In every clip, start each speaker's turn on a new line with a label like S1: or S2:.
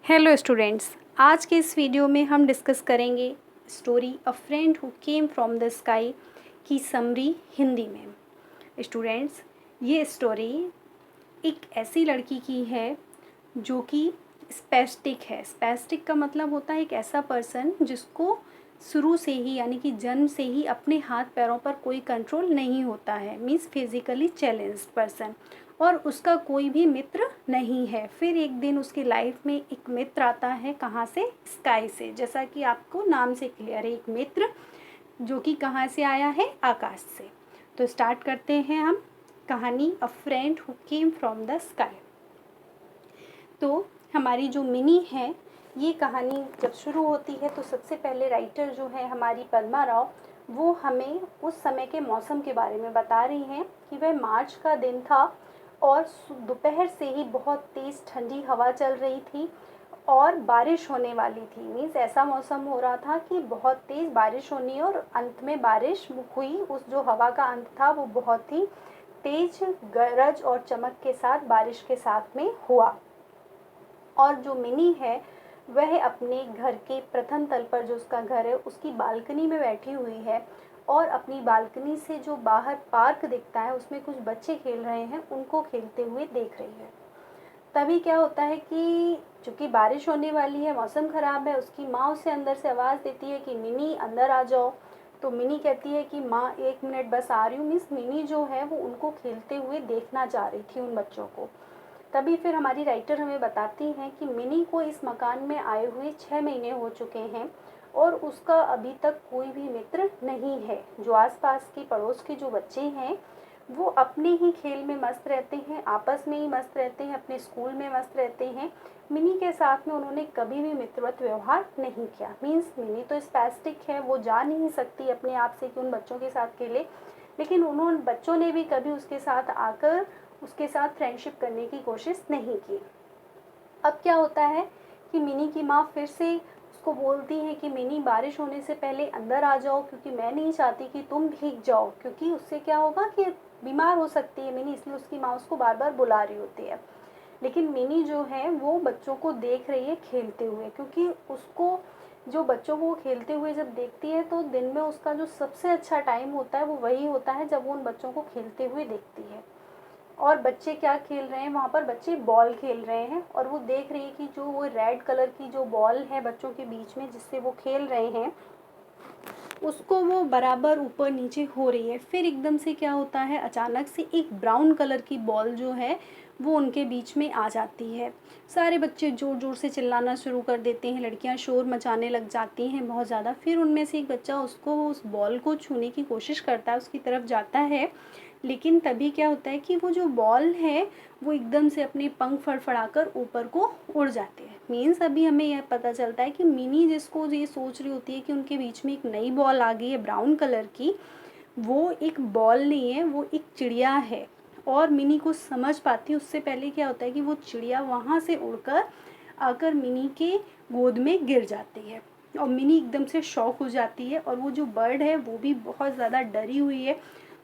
S1: Hello students, आज के इस वीडियो में हम डिस्कस करेंगे story a friend who came from the sky की समरी हिंदी में। स्टूडेंट्स, ये स्टोरी एक ऐसी लड़की की है जो कि स्पेस्टिक है। स्पेस्टिक का मतलब होता है एक ऐसा पर्सन जिसको शुरू से ही यानी कि जन्म से ही अपने हाथ पैरों पर कोई कंट्रोल नहीं होता है, मीन्स फिजिकली चैलेंज्ड पर्सन, और उसका कोई भी मित्र नहीं है। फिर एक दिन उसकी लाइफ में एक मित्र आता है, कहाँ से? स्काई से। जैसा कि आपको नाम से क्लियर है, एक मित्र जो कि कहाँ से आया है? आकाश से। तो स्टार्ट करते हैं हम कहानी अ friend who came from the sky. तो हमारी जो मिनी है, ये कहानी जब शुरू होती है तो सबसे पहले राइटर जो है हमारी पद्मा राव, वो हमें उस समय के मौसम के बारे में बता रही हैं कि वह मार्च का दिन था और दोपहर से ही बहुत तेज़ ठंडी हवा चल रही थी और बारिश होने वाली थी। मीन्स ऐसा मौसम हो रहा था कि बहुत तेज़ बारिश होनी और अंत में बारिश हुई। उस जो हवा का अंत था वो बहुत ही तेज गरज और चमक के साथ बारिश के साथ में हुआ। और जो मिनी है वह अपने घर के प्रथम तल पर, जो उसका घर है, उसकी बालकनी में बैठी हुई है और अपनी बालकनी से जो बाहर पार्क दिखता है उसमें कुछ बच्चे खेल रहे हैं, उनको खेलते हुए देख रही है। तभी क्या होता है कि चूंकि बारिश होने वाली है, मौसम ख़राब है, उसकी माँ उसे अंदर से आवाज़ देती है कि मिनी अंदर आ जाओ। तो मिनी कहती है कि माँ 1 मिनट बस आ रही हूँ। मीन्स मिनी जो है वो उनको खेलते हुए देखना चाह रही थी, उन बच्चों को। तभी फिर हमारी राइटर हमें बताती हैं कि मिनी को इस मकान में आए हुए 6 महीने हो चुके हैं और उसका अभी तक कोई भी मित्र नहीं है। जो आसपास के पड़ोस के जो बच्चे हैं वो अपने ही खेल में मस्त रहते हैं, आपस में ही मस्त रहते हैं, अपने स्कूल में मस्त रहते हैं। मिनी के साथ में उन्होंने कभी भी मित्रवत व्यवहार नहीं किया। मीन्स मिनी तो स्पैस्टिक है, वो जा नहीं सकती अपने आप से कि उन बच्चों के साथ खेले, लेकिन उन्होंने बच्चों ने भी कभी उसके साथ आकर उसके साथ फ्रेंडशिप करने की कोशिश नहीं की। अब क्या होता है कि मिनी की माँ फिर से उसको बोलती है कि मिनी बारिश होने से पहले अंदर आ जाओ, क्योंकि मैं नहीं चाहती कि तुम भीग जाओ, क्योंकि उससे क्या होगा कि बीमार हो सकती है मिनी, इसलिए उसकी माँ उसको बार बार बुला रही होती है। लेकिन मिनी जो है वो बच्चों को देख रही है खेलते हुए, क्योंकि उसको जो बच्चों को खेलते हुए जब देखती है तो दिन में उसका जो सबसे अच्छा टाइम होता है वो वही होता है जब वो उन बच्चों को खेलते हुए देखती है। और बच्चे क्या खेल रहे हैं वहाँ पर? बच्चे बॉल खेल रहे हैं और वो देख रही है कि जो वो रेड कलर की जो बॉल है बच्चों के बीच में जिससे वो खेल रहे हैं, उसको वो बराबर ऊपर नीचे हो रही है। फिर एकदम से क्या होता है, अचानक से एक ब्राउन कलर की बॉल जो है वो उनके बीच में आ जाती है। सारे बच्चे ज़ोर ज़ोर से चिल्लाना शुरू कर देते हैं, लड़कियां शोर मचाने लग जाती हैं बहुत ज़्यादा। फिर उनमें से एक बच्चा उसको उस बॉल को छूने की कोशिश करता है, उसकी तरफ जाता है, लेकिन तभी क्या होता है कि वो जो बॉल है वो एकदम से अपने पंख फड़फड़ाकर ऊपर को उड़ जाते हैं। मीन्स अभी हमें यह पता चलता है कि मिनी जिसको ये सोच रही होती है कि उनके बीच में एक नई बॉल आ गई है ब्राउन कलर की, वो एक बॉल नहीं है, वो एक चिड़िया है। और मिनी को समझ पाती है उससे पहले क्या होता है कि वो चिड़िया वहाँ से उड़कर आकर मिनी के गोद में गिर जाती है और मिनी एकदम से शॉक हो जाती है और वो जो बर्ड है वो भी बहुत ज़्यादा डरी हुई है,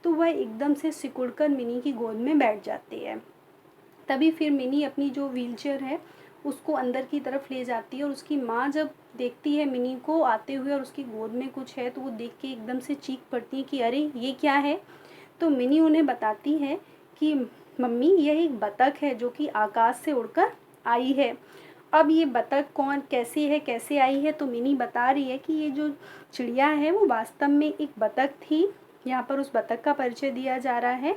S1: तो वह एकदम से सिकुड़कर मिनी की गोद में बैठ जाती है। तभी फिर मिनी अपनी जो व्हीलचेयर है उसको अंदर की तरफ ले जाती है और उसकी माँ जब देखती है मिनी को आते हुए और उसकी गोद में कुछ है तो वो देख के एकदम से चीख पड़ती है कि अरे ये क्या है। तो मिनी उन्हें बताती है कि मम्मी यह एक बतख है जो कि आकाश से उड़कर आई है। अब ये बतख कौन कैसे है, कैसे आई है, तो मिनी बता रही है कि ये जो चिड़िया है वो वास्तव में एक बतख थी। यहाँ पर उस बतख का परिचय दिया जा रहा है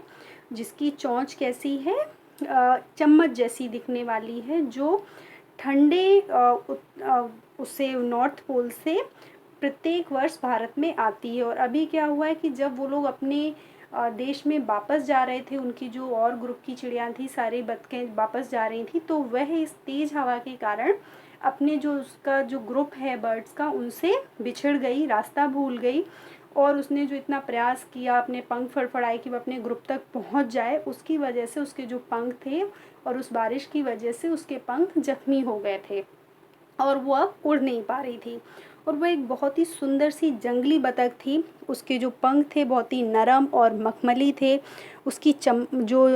S1: जिसकी चोंच कैसी है, चम्मच जैसी दिखने वाली है, जो ठंडे उससे नॉर्थ पोल से प्रत्येक वर्ष भारत में आती है। और अभी क्या हुआ है कि जब वो लोग अपने देश में वापस जा रहे थे, उनकी जो और ग्रुप की चिड़ियाँ थी, सारी बतखें वापस जा रही थी, तो वह इस तेज़ हवा के कारण अपने जो उसका जो ग्रुप है बर्ड्स का उनसे बिछड़ गई, रास्ता भूल गई। और उसने जो इतना प्रयास किया, अपने पंख फड़फड़ाए कि वह अपने ग्रुप तक पहुंच जाए, उसकी वजह से उसके जो पंख थे और उस बारिश की वजह से उसके पंख जख्मी हो गए थे और वो अब उड़ नहीं पा रही थी। और वह एक बहुत ही सुंदर सी जंगली बतख थी, उसके जो पंख थे बहुत ही नरम और मखमली थे। उसकी जो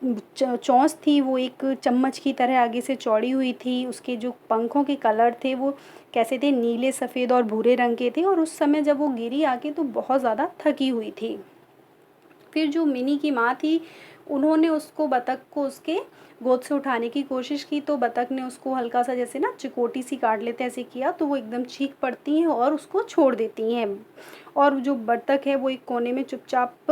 S1: चोंच थी वो एक चम्मच की तरह आगे से चौड़ी हुई थी। उसके जो पंखों के कलर थे वो कैसे थे, नीले, सफ़ेद और भूरे रंग के थे, और उस समय जब वो गिरी आके तो बहुत ज़्यादा थकी हुई थी। फिर जो मिनी की माँ थी, उन्होंने उसको, बतख को उसके गोद से उठाने की कोशिश की, तो बतख ने उसको हल्का सा जैसे ना चिकोटी सी काट लेते हैं ऐसे किया, तो वो एकदम चीख पड़ती हैं और उसको छोड़ देती हैं। और जो बतख है वो एक कोने में चुपचाप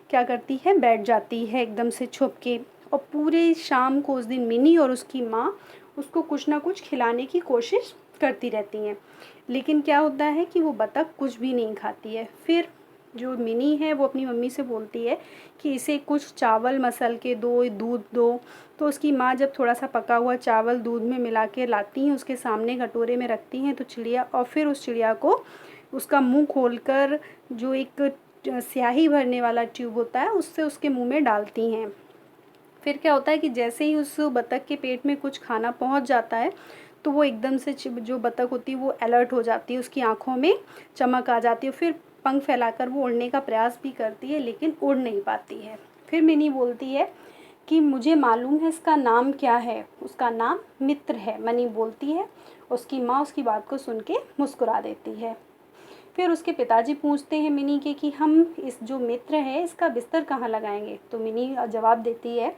S1: क्या करती है, बैठ जाती है एकदम से छुप के। और पूरे शाम को उस दिन मिनी और उसकी माँ उसको कुछ ना कुछ खिलाने की कोशिश करती रहती हैं, लेकिन क्या होता है कि वो बतख कुछ भी नहीं खाती है। फिर जो मिनी है वो अपनी मम्मी से बोलती है कि इसे कुछ चावल मसल के दो, दूध दो। तो उसकी माँ जब थोड़ा सा पका हुआ चावल दूध में मिला के लाती हैं, उसके सामने कटोरे में रखती हैं, तो चिड़िया, और फिर उस चिड़िया को उसका मुंह खोलकर जो एक स्याही भरने वाला ट्यूब होता है उससे उसके मुंह में डालती हैं। फिर क्या होता है कि जैसे ही उस बतख के पेट में कुछ खाना पहुंच जाता है, तो वो एकदम से जो बतख होती है वो अलर्ट हो जाती है, उसकी आंखों में चमक आ जाती है। फिर पंख फैलाकर वो उड़ने का प्रयास भी करती है, लेकिन उड़ नहीं पाती है। फिर मिनी बोलती है कि मुझे मालूम है इसका नाम क्या है, उसका नाम मित्र है, मनी बोलती है। उसकी माँ उसकी बात को सुन के मुस्कुरा देती है। फिर उसके पिताजी पूछते हैं मिनी के कि हम इस जो मित्र है इसका बिस्तर कहाँ लगाएंगे। तो मिनी जवाब देती है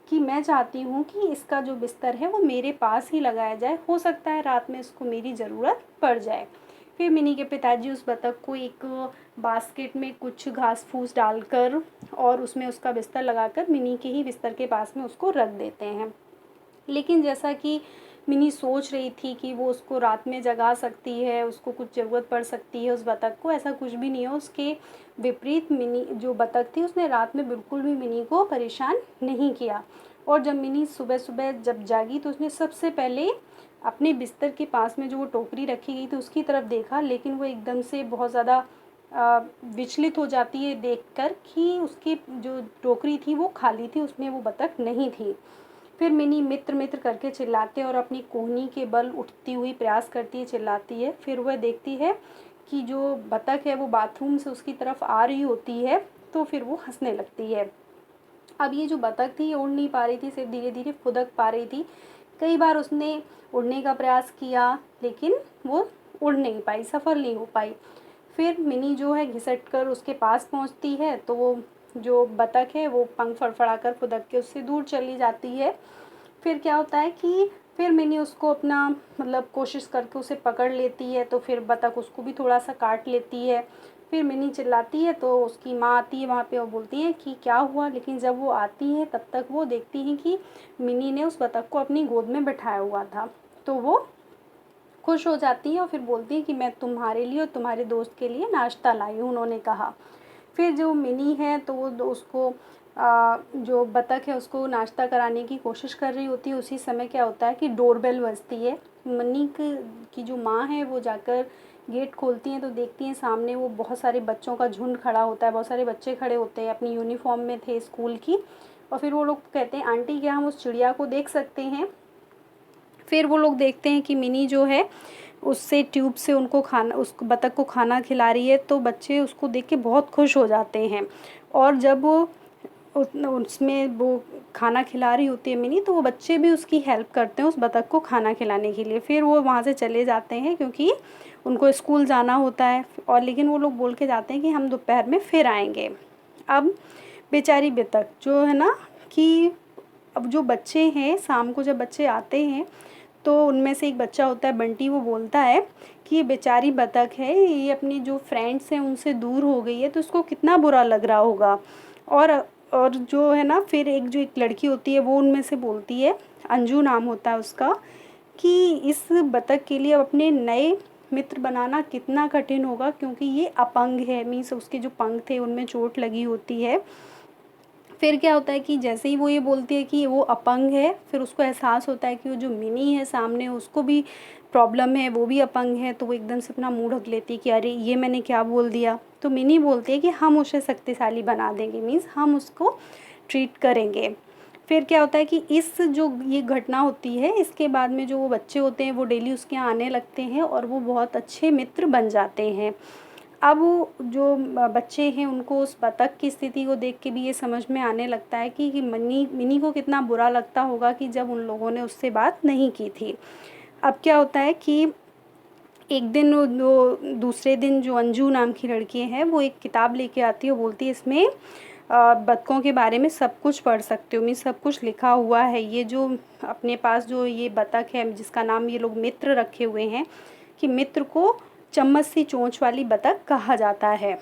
S1: कि मैं चाहती हूँ कि इसका जो बिस्तर है वो मेरे पास ही लगाया जाए, हो सकता है रात में इसको मेरी ज़रूरत पड़ जाए। फिर मिनी के पिताजी उस बतख को एक बास्केट में कुछ घास फूस डालकर और उसमें उसका बिस्तर लगाकर मिनी के ही बिस्तर के पास में उसको रख देते हैं। लेकिन जैसा कि मिनी सोच रही थी कि वो उसको रात में जगा सकती है, उसको कुछ ज़रूरत पड़ सकती है उस बतख को, ऐसा कुछ भी नहीं है। उसके विपरीत मिनी जो बतख थी उसने रात में बिल्कुल भी मिनी को परेशान नहीं किया। और जब मिनी सुबह सुबह जब जागी तो उसने सबसे पहले अपने बिस्तर के पास में जो वो टोकरी रखी गई थी उसकी तरफ देखा, लेकिन वो एकदम से बहुत ज़्यादा विचलित हो जाती है देखकर कि उसकी जो टोकरी थी वो खाली थी, उसमें वो बतख नहीं थी। फिर मिनी मित्र मित्र करके चिल्लाते और अपनी कोहनी के बल उठती हुई प्रयास करती है, चिल्लाती है। फिर वह देखती है कि जो बतख है वो बाथरूम से उसकी तरफ आ रही होती है, तो फिर वो हंसने लगती है। अब ये जो बतख थी ये उड़ नहीं पा रही थी, सिर्फ धीरे धीरे फुदक पा रही थी। कई बार उसने उड़ने का प्रयास किया, लेकिन वो उड़ नहीं पाई, सफल नहीं हो पाई। फिर मिनी जो है घिसट कर उसके पास पहुंचती है, तो वो जो बतख है वो पंख फड़फड़ाकर फुदक के उससे दूर चली जाती है। फिर क्या होता है कि फिर मिनी उसको अपना मतलब कोशिश करके उसे पकड़ लेती है, तो फिर बतख उसको भी थोड़ा सा काट लेती है। फिर मिनी चिल्लाती है तो उसकी माँ आती है वहाँ पे और बोलती है कि क्या हुआ, लेकिन जब वो आती है तब तक वो देखती हैं कि मिनी ने उस बतख को अपनी गोद में बिठाया हुआ था। तो वो खुश हो जाती है और फिर बोलती है कि मैं तुम्हारे लिए और तुम्हारे दोस्त के लिए नाश्ता लाई हूँ, उन्होंने कहा। फिर जो मिनी है तो वो उसको जो बतख है उसको नाश्ता कराने की कोशिश कर रही होती है। उसी समय क्या होता है कि डोरबेल बजती है। मिनी की जो माँ है वो जाकर गेट खोलती हैं तो देखती हैं सामने वो बहुत सारे बच्चों का झुंड खड़ा होता है, बहुत सारे बच्चे खड़े होते हैं, अपनी यूनिफॉर्म में थे स्कूल की। और फिर वो लोग कहते हैं आंटी क्या हम उस चिड़िया को देख सकते हैं। फिर वो लोग देखते हैं कि मिनी जो है उससे ट्यूब से उनको खाना, उस बतख को खाना खिला रही है, तो बच्चे उसको देख के बहुत खुश हो जाते हैं। और जब वो उसमें वो खाना खिला रही होती है मिनी, तो वो बच्चे भी उसकी हेल्प करते हैं उस बतख को खाना खिलाने के लिए। फिर वो वहाँ से चले जाते हैं क्योंकि उनको स्कूल जाना होता है, और लेकिन वो लोग बोल के जाते हैं कि हम दोपहर में फिर आएंगे। अब बेचारी बतख जो है ना कि अब जो बच्चे हैं शाम को जब बच्चे आते हैं तो उनमें से एक बच्चा होता है बंटी, वो बोलता है कि ये बेचारी बतख है, ये अपनी जो फ्रेंड्स हैं उनसे दूर हो गई है तो उसको कितना बुरा लग रहा होगा। और और जो है ना फिर एक लड़की होती है वो उनमें से बोलती है, अंजू नाम होता है उसका, कि इस बतख के लिए अब अपने नए मित्र बनाना कितना कठिन होगा, क्योंकि ये अपंग है, मीन्स उसके जो पंख थे उनमें चोट लगी होती है। फिर क्या होता है कि जैसे ही वो ये बोलती है कि वो अपंग है, फिर उसको एहसास होता है कि वो जो मिनी है सामने उसको भी प्रॉब्लम है, वो भी अपंग है। तो वो एकदम से अपना मुंह ढक लेती है कि अरे ये मैंने क्या बोल दिया। तो मिनी बोलती है कि हम उसे शक्तिशाली बना देंगे, मीन्स हम उसको ट्रीट करेंगे। फिर क्या होता है कि इस जो ये घटना होती है इसके बाद में जो वो बच्चे होते हैं वो डेली उसके यहाँ आने लगते हैं और वो बहुत अच्छे मित्र बन जाते हैं। अब वो जो बच्चे हैं उनको उस बतख की स्थिति को देख के भी ये समझ में आने लगता है कि मिनी को कितना बुरा लगता होगा कि जब उन लोगों ने उससे बात नहीं की थी। अब क्या होता है कि एक दिन वो दूसरे दिन जो अंजू नाम की लड़की है वो एक किताब लेके आती है, वो बोलती है इसमें बतखों के बारे में सब कुछ पढ़ सकते हो, मीन्स सब कुछ लिखा हुआ है। ये जो अपने पास जो ये बतख है जिसका नाम ये लोग मित्र रखे हुए हैं कि मित्र को चम्मच सी चोंच वाली बतख कहा जाता है।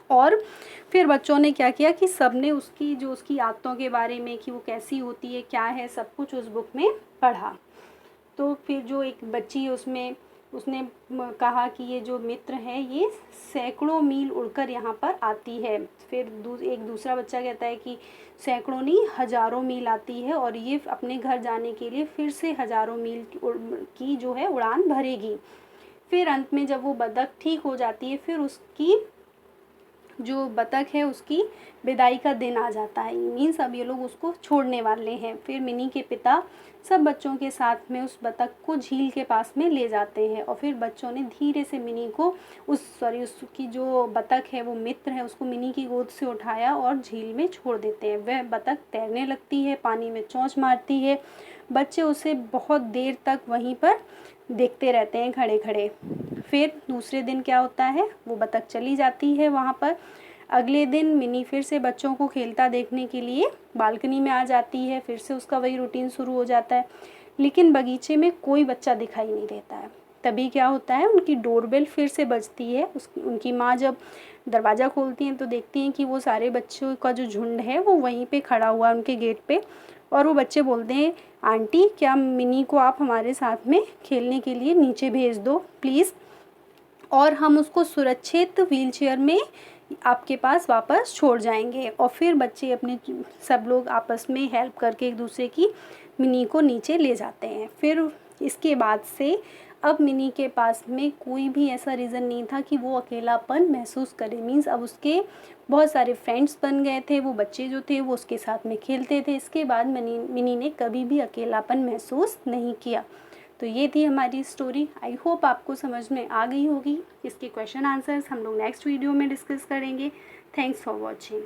S1: और फिर बच्चों ने क्या किया कि सब ने उसकी आदतों के बारे में कि वो कैसी होती है क्या है सब कुछ उस बुक में पढ़ा। तो फिर जो एक बच्ची है उसने कहा कि ये जो मित्र है ये सैकड़ों मील उड़कर यहाँ पर आती है। फिर एक दूसरा बच्चा कहता है कि सैकड़ों नहीं हज़ारों मील आती है और ये अपने घर जाने के लिए फिर से हज़ारों मील की जो है उड़ान भरेगी। फिर अंत में जब वो बतख ठीक हो जाती है फिर उसकी जो बतख है उसकी विदाई का दिन आ जाता है, मीन्स अब ये लोग उसको छोड़ने वाले हैं। फिर मिनी के पिता सब बच्चों के साथ में उस बतख को झील के पास में ले जाते हैं और फिर बच्चों ने धीरे से मिनी को उसकी जो बतख है वो मित्र है उसको मिनी की गोद से उठाया और झील में छोड़ देते हैं। वह बतख तैरने लगती है, पानी में चोंच मारती है। बच्चे उसे बहुत देर तक वहीं पर देखते रहते हैं खड़े खड़े। फिर दूसरे दिन क्या होता है वो बतख चली जाती है वहाँ पर। अगले दिन मिनी फिर से बच्चों को खेलता देखने के लिए बालकनी में आ जाती है, फिर से उसका वही रूटीन शुरू हो जाता है। लेकिन बगीचे में कोई बच्चा दिखाई नहीं देता है। तभी क्या होता है उनकी डोरबेल फिर से बजती है। उनकी माँ जब दरवाज़ा खोलती हैं तो देखती हैं कि वो सारे बच्चों का जो झुंड है वो वहीं पे खड़ा हुआ है उनके गेट पे। और वो बच्चे बोलते हैं आंटी क्या मिनी को आप हमारे साथ में खेलने के लिए नीचे भेज दो प्लीज़, और हम उसको सुरक्षित व्हीलचेयर में आपके पास वापस छोड़ जाएंगे। और फिर बच्चे अपने सब लोग आपस में हेल्प करके एक दूसरे की मिनी को नीचे ले जाते हैं। फिर इसके बाद से अब मिनी के पास में कोई भी ऐसा रीज़न नहीं था कि वो अकेलापन महसूस करे, मीन्स अब उसके बहुत सारे फ्रेंड्स बन गए थे, वो बच्चे जो थे वो उसके साथ में खेलते थे। इसके बाद मिनी ने कभी भी अकेलापन महसूस नहीं किया। तो ये थी हमारी स्टोरी। आई होप आपको समझ में आ गई होगी। इसके क्वेश्चन आंसर्स हम लोग नेक्स्ट वीडियो में डिस्कस करेंगे। Thanks for watching.